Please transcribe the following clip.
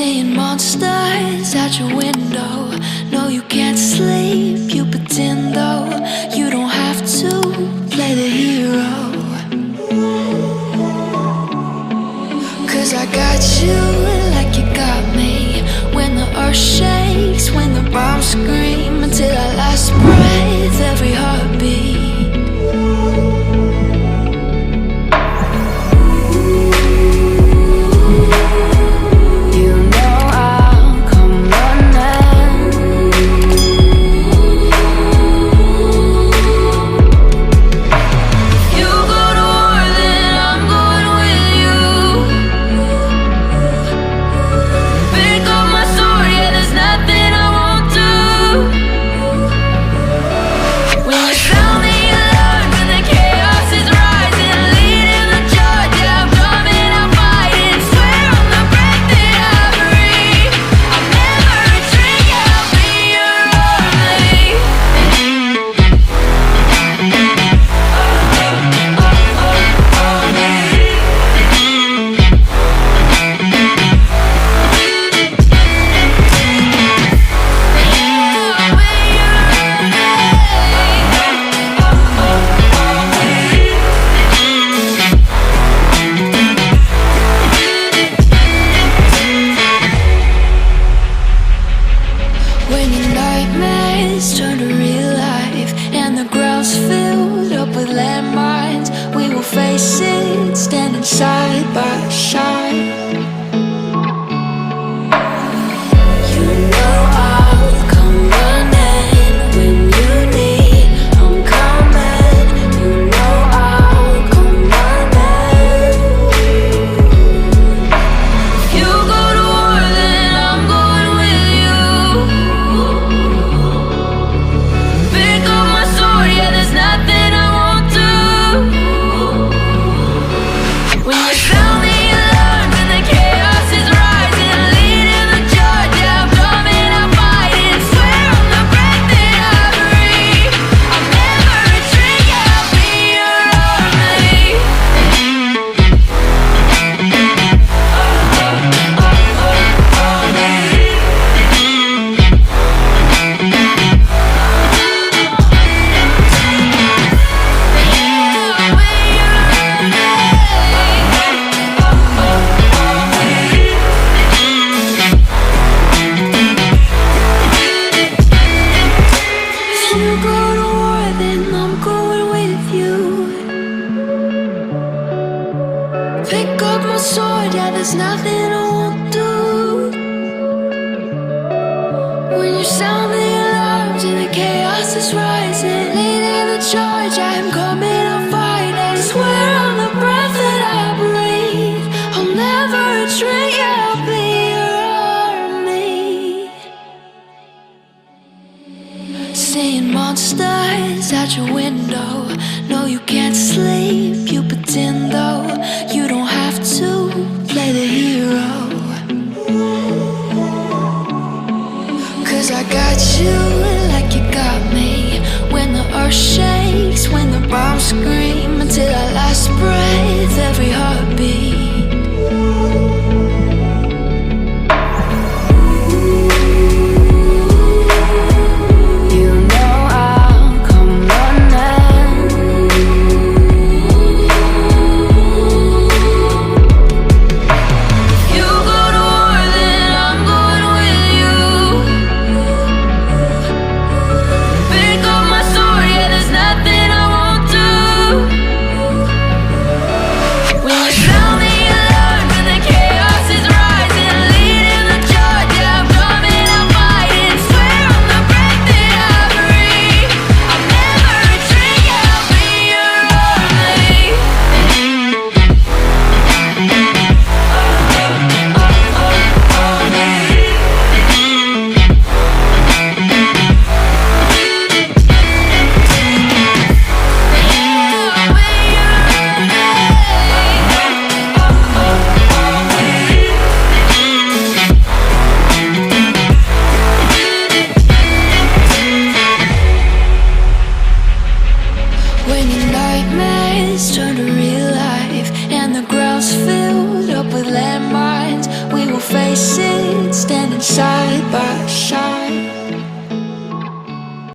Seeing monsters out your window. No, you can't sleep, you pretend though. You don't have to play the hero, 'cause I got you like you got me. When the earth shakes, when the bombs scream, until our last breath, every heartbeat. Turn to real life, and the ground's filled up with landmines. We will face it, standing side by side. You know I'll come running when you need. I'm coming. You know I'll come running. If you go to war, then I'm going with you. Pick up my sword, yeah, there's nothing I won't do. When you sound the alarms and the chaos is rising, leading the charge, I'm coming, I'll fight. I swear on the breath that I breathe, I'll never retreat, yeah, I'll be your army. Seeing monsters out your window. No, you can't sleep, you pretend though. You